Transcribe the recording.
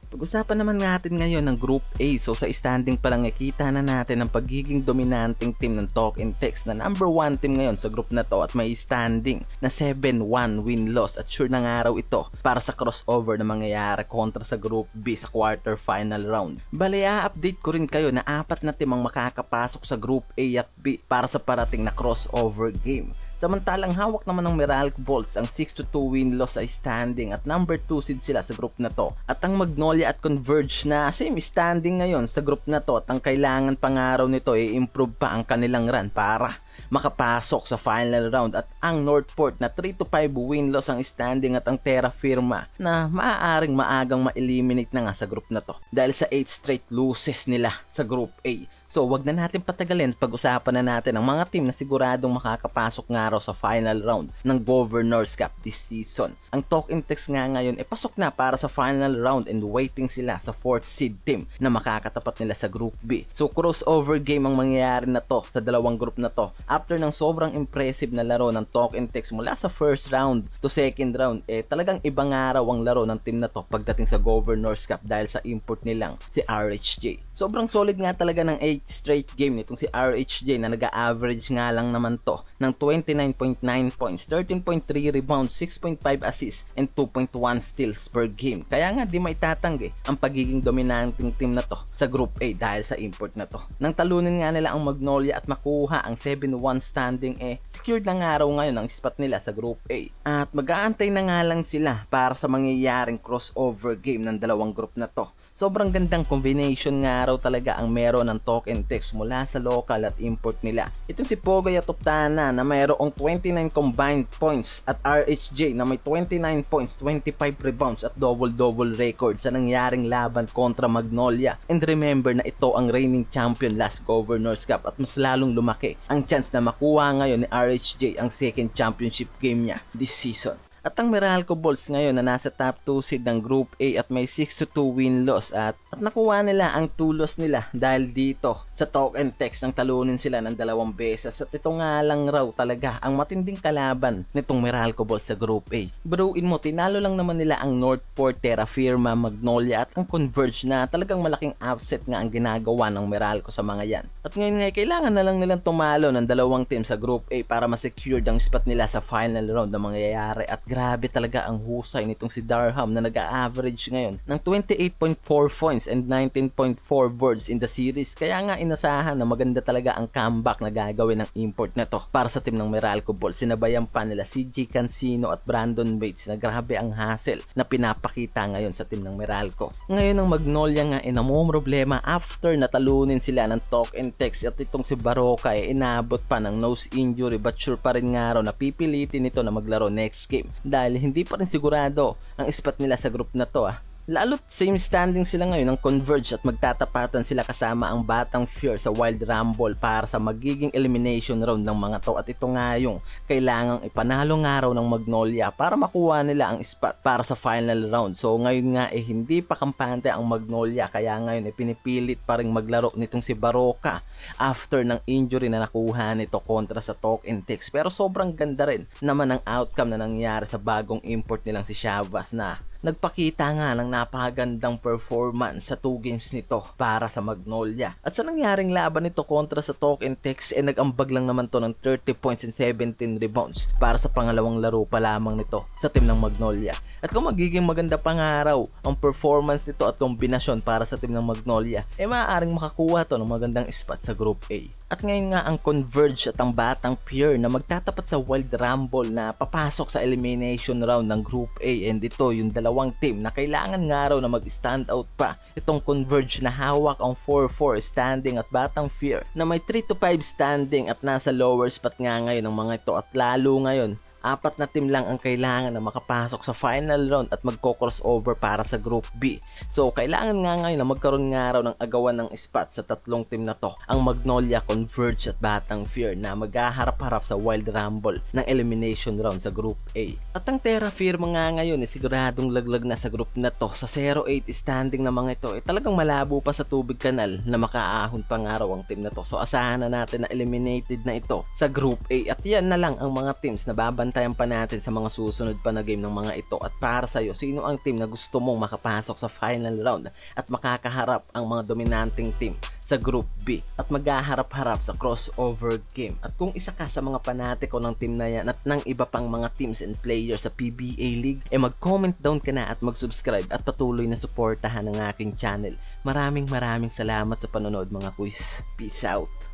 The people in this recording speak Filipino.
Pag-usapan naman natin ngayon ng Group A. So sa standing pa lang nakita na natin ang pagiging dominanting team ng Talk and Text na number 1 team ngayon sa group na to at may standing na 7-1 win-loss at sure na nga araw ito para sa crossover na mangyayari kontra sa Group B sa quarter-final round. Bale, update ko rin kayo na 4 na team ang makakapasok sa Group A at B para sa parating na crossover game. Samantalang hawak naman ng Meralco Bolts ang 6-2 win-loss ay standing at number 2 seed sila sa group na to. At ang Magnolia at Converge na same standing ngayon sa group na to at ang kailangan pangaraw nito ay improve pa ang kanilang run para makapasok sa final round. At ang Northport na 3-5 win-loss ang standing at ang Terra Firma na maaaring maagang ma-eliminate na nga sa group na to dahil sa 8 straight losses nila sa Group A. So wag na natin patagalin, pag-usapan na natin ang mga team na siguradong makakapasok nga raw sa final round ng Governors Cup this season. Ang Talk and Text nga ngayon pasok na para sa final round and waiting sila sa 4th seed team na makakatapat nila sa Group B. So crossover game ang mangyayari na to sa dalawang group na to. After ng sobrang impressive na laro ng Talk and Text mula sa first round to second round, talagang ibang araw ang laro ng team na to pagdating sa Governors Cup dahil sa import nilang si RHJ. Sobrang solid nga talaga ng 8 straight game nitong si RHJ na nag-average nga lang naman to ng 29.9 points, 13.3 rebounds, 6.5 assists, and 2.1 steals per game. Kaya nga di maitatanggi ang pagiging dominanting team na to sa Group A dahil sa import na to. Nang talunin nga nila ang Magnolia at makuha ang 7-1 standing, secured na nga araw ngayon ang spot nila sa Group A. At mag-aantay na nga lang sila para sa mangyayaring crossover game ng dalawang group na to. Sobrang gandang combination nga raw talaga ang meron ng Talk and Text mula sa local at import nila. Itong si Pogay at Tuptana na mayroong 29 combined points at RHJ na may 29 points, 25 rebounds at double-double record sa nangyaring laban kontra Magnolia. And remember na ito ang reigning champion last Governors Cup at mas lalong lumaki ang chance na makuha ngayon ni RHJ ang second championship game niya this season. At ang Meralco Bolts ngayon na nasa top 2 seed ng Group A at may 6-2 win-loss at nakuha nila ang 2 loss nila dahil dito sa Talk and Text ang talunin sila ng 2 beses at ito nga lang raw talaga ang matinding kalaban nitong Meralco Bolts sa Group A. Biruin mo, tinalo lang naman nila ang Northport, Terra Firma, Magnolia at ang Converge na talagang malaking upset nga ang ginagawa ng Meralco sa mga yan. At ngayon nga kailangan na lang nilang tumalo ng 2 team sa Group A para ma-secure ang spot nila sa final round na mangyayari. At grabe talaga ang husay nitong si Durham na nag-a-average ngayon ng 28.4 points and 19.4 boards in the series. Kaya nga inasahan na maganda talaga ang comeback na gagawin ng import na to para sa team ng Meralco Bolts. Sinabayan pa nila CJ Cancino at Brandon Bates na grabe ang hassle na pinapakita ngayon sa team ng Meralco. Ngayon ang Magnolia nga namumroblema after natalunin sila ng Talk and Text at itong si Baroka inabot pa ng nose injury but sure pa rin nga raw na pipilitin nito na maglaro next game dahil hindi pa rin sigurado ang spot nila sa group na to. Lalo't same standing sila ngayon ng Converge at magtatapatan sila kasama ang Batang Fear sa Wild Rumble para sa magiging elimination round ng mga to. At ito nga yung kailangang ipanalo nga raw ng Magnolia para makuha nila ang spot para sa final round. So ngayon nga hindi pa kampante ang Magnolia kaya ngayon pinipilit pa rin maglaro nitong si Baroka after ng injury na nakuha nito kontra sa Talk and Text. Pero sobrang ganda rin naman ang outcome na nangyari sa bagong import nilang si Chavas na nagpakita nga ng napakagandang performance sa 2 games nito para sa Magnolia. At sa nangyaring laban nito kontra sa Talk and Text nag-ambag lang naman to ng 30 points and 17 rebounds para sa pangalawang laro pa lamang nito sa team ng Magnolia. At kung magiging maganda pa nga raw ang performance nito at kombinasyon para sa team ng Magnolia, maaaring makakuha to ng magandang spot sa Group A. At ngayon nga ang Converge at ang Batang Pure na magtatapat sa Wild Rumble na papasok sa elimination round ng Group A, and ito yung dalawang team na kailangan nga raw na mag-stand out pa. Itong Converge na hawak ang 4-4 standing at Batang Fear na may 3-5 standing at nasa lower spot nga ngayon ng mga ito. At lalo ngayon 4 na team lang ang kailangan na makapasok sa final round at magko-crossover para sa Group B. So kailangan nga ngayon na magkaroon nga raw ng agawan ng spot sa 3 team na to, ang Magnolia, Converge at Batang Fear na maghaharap-harap sa Wild Rumble ng elimination round sa Group A. At ang Terra Firma nga ngayon siguradong laglag na sa group na to. Sa 0-8 standing na mga ito talagang malabo pa sa tubig kanal na makaahon pa nga raw ang team na to. So asahan na natin na eliminated na ito sa Group A at yan na lang ang mga teams na babantay babantayan pa natin sa mga susunod pa na game ng mga ito. At para sa'yo, sino ang team na gusto mong makapasok sa final round at makakaharap ang mga dominanteng team sa Group B at maghaharap-harap sa crossover game? At kung isa ka sa mga panatiko ng team na yan at ng iba pang mga teams and players sa PBA League, mag-comment down ka na at mag-subscribe at patuloy na suportahan ang aking channel. Maraming salamat sa panonood mga quiz. Peace out!